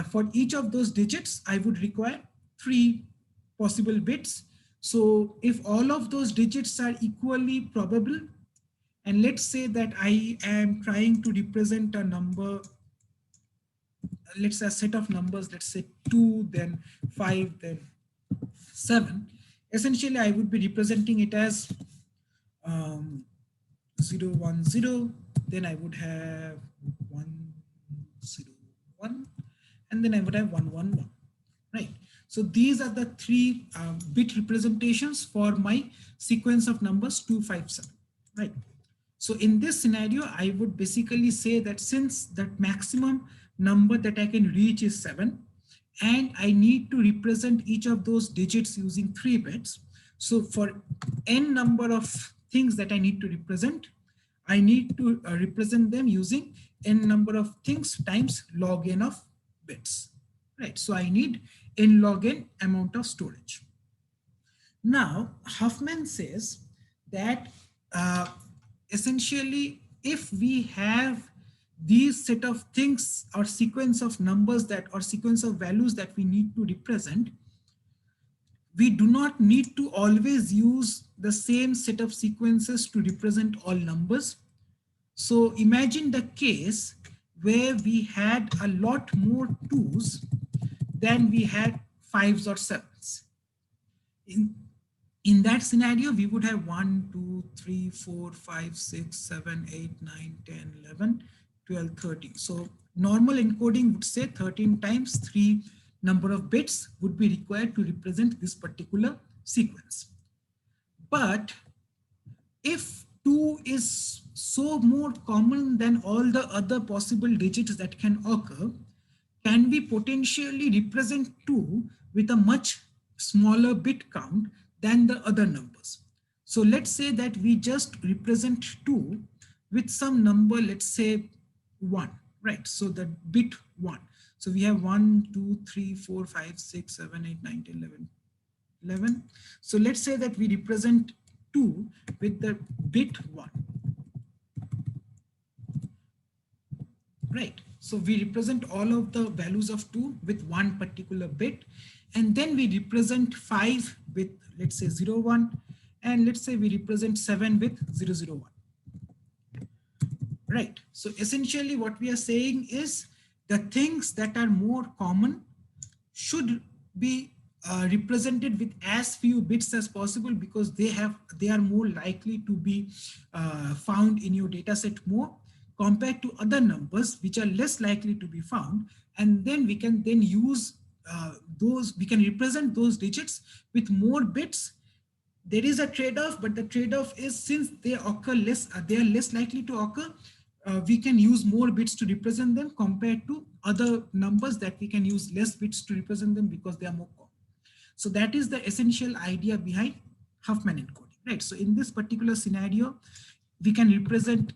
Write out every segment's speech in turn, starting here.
For each of those digits, I would require 3 possible bits. So if all of those digits are equally probable, and let's say that I am trying to represent a number, let's say a set of numbers, let's say 2, then 5, then 7. Essentially, I would be representing it as um, 0, 1, 0. Then I would have 1, 0, 1, and then I would have 1, 1, 1. Right. So these are the 3 bit representations for my sequence of numbers 2, 5, 7. Right. So in this scenario, I would basically say that since that maximum number that I can reach is 7, and I need to represent each of those digits using 3 bits. So for n number of things that I need to represent, I need to represent them using n number of things times log n of bits. Right. So I need n log n amount of storage. Now, Huffman says that essentially, if we have these set of things or sequence of numbers that or sequence of values that we need to represent, we do not need to always use the same set of sequences to represent all numbers. So imagine the case where we had a lot more 2s than we had 5s or 7s. In that scenario, we would have 1, 2, 3, 4, 5, 6, 7, 8, 9, 10, 11, 12, 13. So normal encoding would say 13 times 3 number of bits would be required to represent this particular sequence. But if 2 is so more common than all the other possible digits that can occur, can we potentially represent 2 with a much smaller bit count than the other numbers? So let's say that we just represent 2 with some number, let's say 1, right? So the bit 1. So we have 1, 2, 3, 4, 5, 6, 7, 8, 9, 10, 11, 11. So let's say that we represent 2 with the bit 1. Right. So we represent all of the values of 2 with one particular bit. And then we represent 5 with, let's say, 0, 1. And let's say we represent 7 with 0, 0, 1. Right. So essentially what we are saying is the things that are more common should be represented with as few bits as possible, because they are more likely to be found in your data set more compared to other numbers which are less likely to be found. And then we can then use we can represent those digits with more bits. There is a trade-off, but the trade-off is since they occur less, they are less likely to occur, we can use more bits to represent them compared to other numbers that we can use less bits to represent them because they are more common. So that is the essential idea behind Huffman encoding, right? So in this particular scenario, we can represent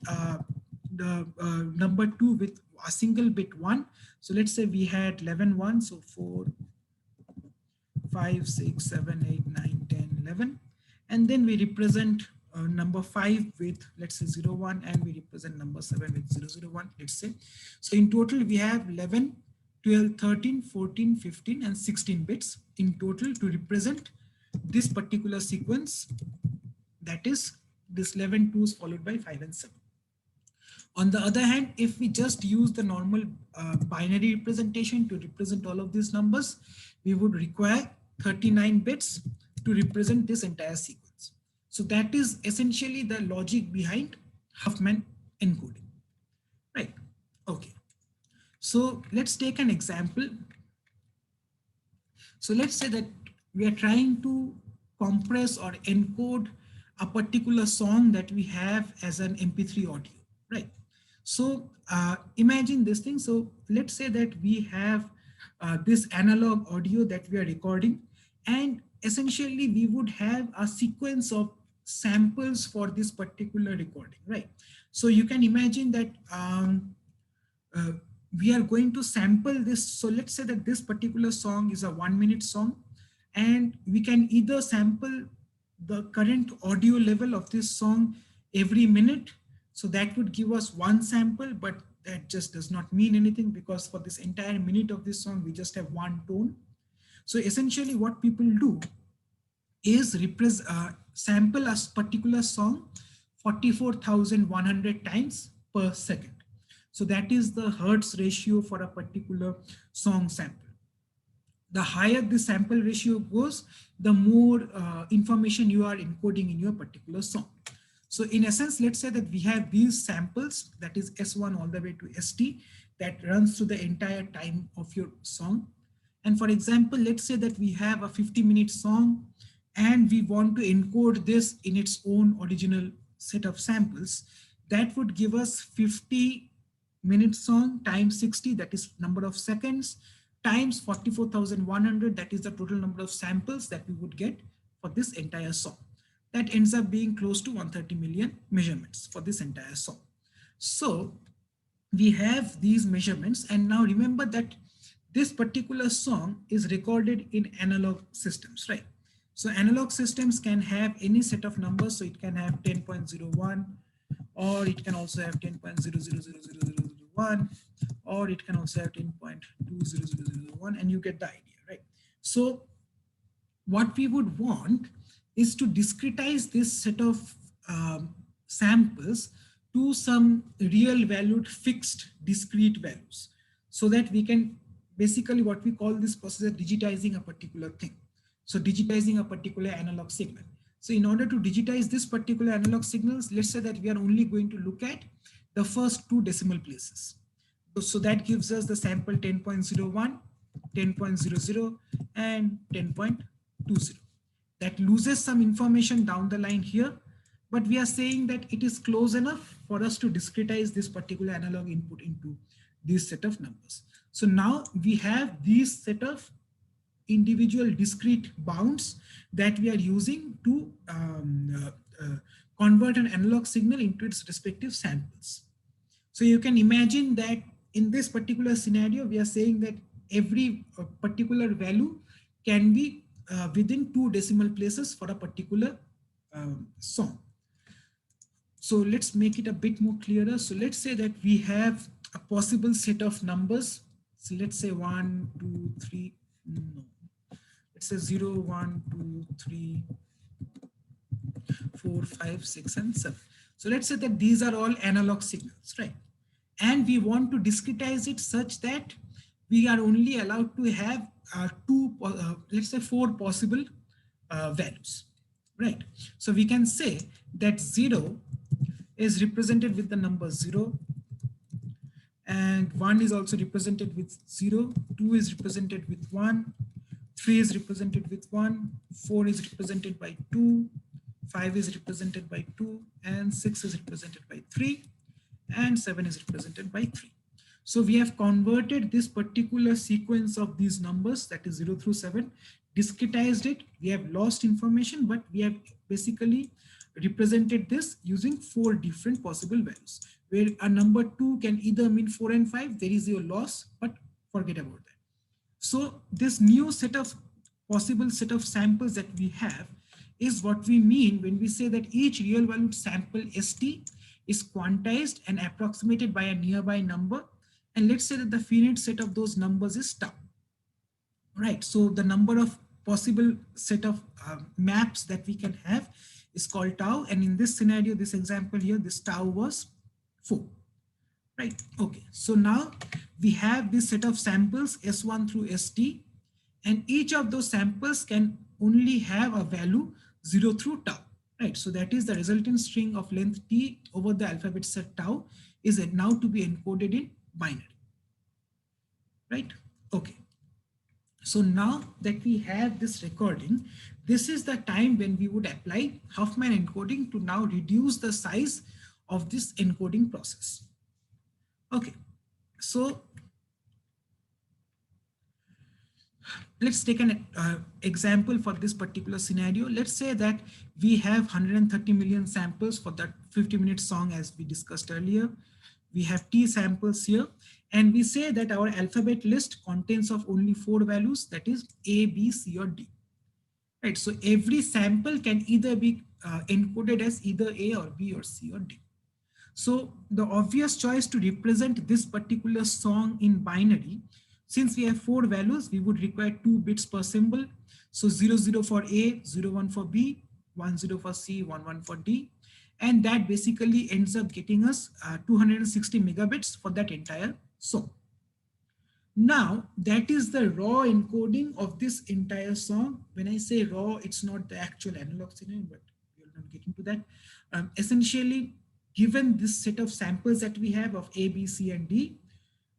the number 2 with a single bit 1. So let's say we had 11 1, so 4, 5, 6, 7, 8, 9, 10, 11. And then we represent number 5 with, let's say, 0, 1, and we represent number 7 with 0, 0, 1, let's say. So in total, we have 11, 12, 13, 14, 15, and 16 bits in total to represent this particular sequence, that is this 11 2s followed by 5 and 7. On the other hand, if we just use the normal binary representation to represent all of these numbers, we would require 39 bits to represent this entire sequence. So that is essentially the logic behind Huffman encoding, right? Okay. So let's take an example. So let's say that we are trying to compress or encode a particular song that we have as an MP3 audio, right? So imagine this thing. So let's say that we have this analog audio that we are recording, and essentially we would have a sequence of samples for this particular recording, right? So you can imagine that we are going to sample this. So let's say that this particular song is a 1-minute song, and we can either sample the current audio level of this song every minute. So that would give us one sample, but that just does not mean anything, because for this entire minute of this song, we just have one tone. So essentially what people do is sample a particular song 44,100 times per second. So that is the Hertz ratio for a particular song sample. The higher the sample ratio goes, the more information you are encoding in your particular song. So in essence, let's say that we have these samples, that is S1 all the way to ST, that runs through the entire time of your song. And for example, let's say that we have a 50-minute song and we want to encode this in its own original set of samples. That would give us 50-minute song times 60, that is number of seconds, times 44,100, that is the total number of samples that we would get for this entire song. That ends up being close to 130 million measurements for this entire song. So we have these measurements, and now remember that this particular song is recorded in analog systems, right? So analog systems can have any set of numbers, so it can have 10.01, or it can also have 10.000001, or it can also have 10.20001, and you get the idea, right? So what we would want is to discretize this set of samples to some real valued fixed discrete values, so that we can basically, what we call this process is digitizing a particular thing. So digitizing a particular analog signal. So in order to digitize this particular analog signals, let's say that we are only going to look at the first two decimal places. So that gives us the sample 10.01, 10.00, and 10.20. That loses some information down the line here, but we are saying that it is close enough for us to discretize this particular analog input into this set of numbers. So now we have these set of individual discrete bounds that we are using to convert an analog signal into its respective samples. So you can imagine that in this particular scenario, we are saying that every particular value can be within 2 decimal places for a particular song. So let's make it a bit more clearer. So let's say that we have a possible set of numbers. So let's say 1, 2, 3, no. Let's say 0, 1, 2, 3, 4, 5, 6, and 7. So let's say that these are all analog signals, right? And we want to discretize it such that we are only allowed to have let's say 4 possible values, right? So we can say that 0 is represented with the number 0, and 1 is also represented with 0, 2 is represented with 1, 3 is represented with 1, 4 is represented by 2, 5 is represented by 2, and 6 is represented by 3, and 7 is represented by 3. So we have converted this particular sequence of these numbers, that is 0 through 7, discretized it. We have lost information, but we have basically represented this using 4 different possible values, where a number 2 can either mean 4 and 5, there is your loss, but forget about that. So this new set of possible set of samples that we have is what we mean when we say that each real valued sample ST is quantized and approximated by a nearby number. And let's say that the finite set of those numbers is tau, right? So the number of possible set of maps that we can have is called tau. And in this scenario, this example here, this tau was 4, right? Okay, so now we have this set of samples S1 through ST, and each of those samples can only have a value 0 through tau, right? So that is the resultant string of length t over the alphabet set tau is now to be encoded in binary, right? Okay. So now that we have this recording, this is the time when we would apply Huffman encoding to now reduce the size of this encoding process. Okay, so let's take an example for this particular scenario. Let's say that we have 130 million samples for that 50-minute song, as we discussed earlier. We have T samples here, and we say that our alphabet list contains of only 4 values, that is A, B, C, or D. Right, so every sample can either be encoded as either A or B or C or D. So the obvious choice to represent this particular song in binary, since we have 4 values, we would require 2 bits per symbol. So 00 for A, 01 for B, 10 for C, 11 for D. And that basically ends up getting us 260 megabits for that entire song. Now, that is the raw encoding of this entire song. When I say raw, it's not the actual analog signal, but we'll not get into that. Essentially, given this set of samples that we have of A, B, C, and D,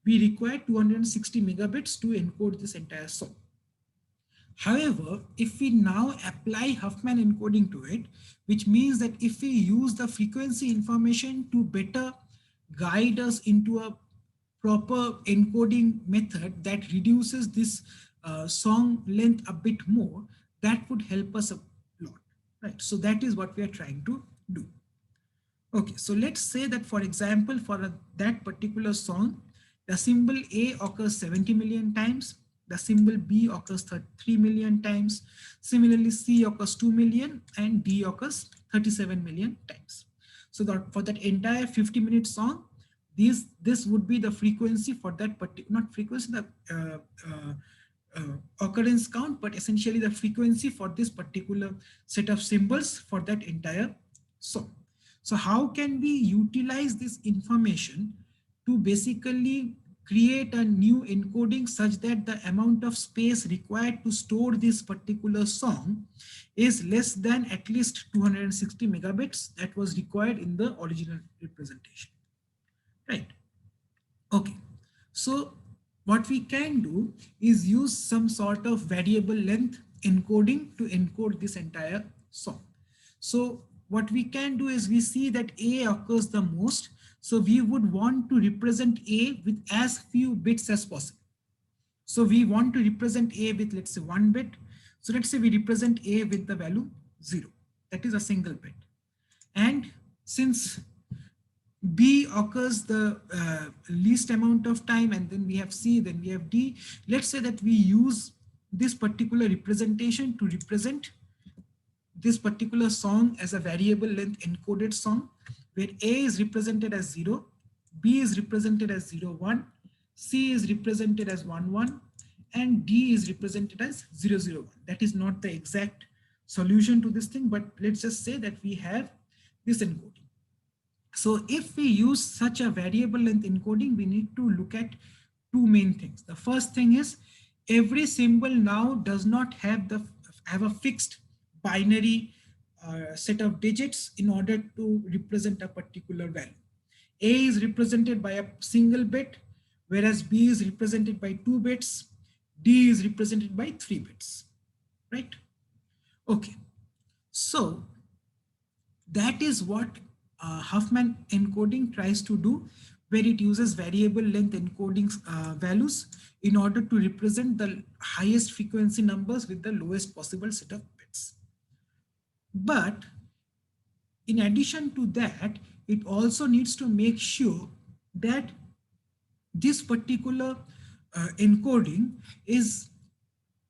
we require 260 megabits to encode this entire song. However, if we now apply Huffman encoding to it, which means that if we use the frequency information to better guide us into a proper encoding method that reduces this song length a bit more, that would help us a lot, right? So that is what we are trying to do. Okay, so let's say that, for example, for that particular song, the symbol A occurs 70 million times, the symbol B occurs 3 million times, similarly C occurs 2 million, and D occurs 37 million times. So that for that entire 50-minute song, this would be the frequency for that particular, not frequency, the occurrence count, but essentially the frequency for this particular set of symbols for that entire song. So how can we utilize this information to basically create a new encoding such that the amount of space required to store this particular song is less than at least 260 megabits that was required in the original representation, right? Okay, so what we can do is use some sort of variable length encoding to encode this entire song. So what we can do is we see that A occurs the most. So we would want to represent A with as few bits as possible. So we want to represent A with, let's say, 1 bit. So let's say we represent A with the value 0. That is a single bit. And since B occurs the least amount of time, and then we have C, then we have D. Let's say that we use this particular representation to represent this particular song as a variable length encoded song, where A is represented as 0, B is represented as 0, 1, C is represented as 1, 1, and D is represented as 0, 0, 1. That is not the exact solution to this thing, but let's just say that we have this encoding. So if we use such a variable length encoding, we need to look at two main things. The first thing is every symbol now does not have a fixed binary set of digits in order to represent a particular value. A is represented by a single bit, whereas B is represented by 2 bits, D is represented by 3 bits, right? Okay, so that is what Huffman encoding tries to do, where it uses variable length encoding values in order to represent the highest frequency numbers with the lowest possible set of bits. But in addition to that, it also needs to make sure that this particular encoding is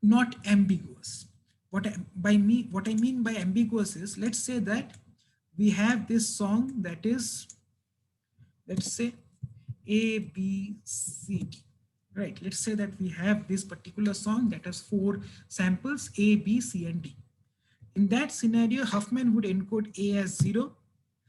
not ambiguous. What I mean by ambiguous is, let's say that we have this song that is, let's say, A, B, C, D, right? Let's say that we have this particular song that has 4 samples, A, B, C, and D. In that scenario, Huffman would encode A as 0,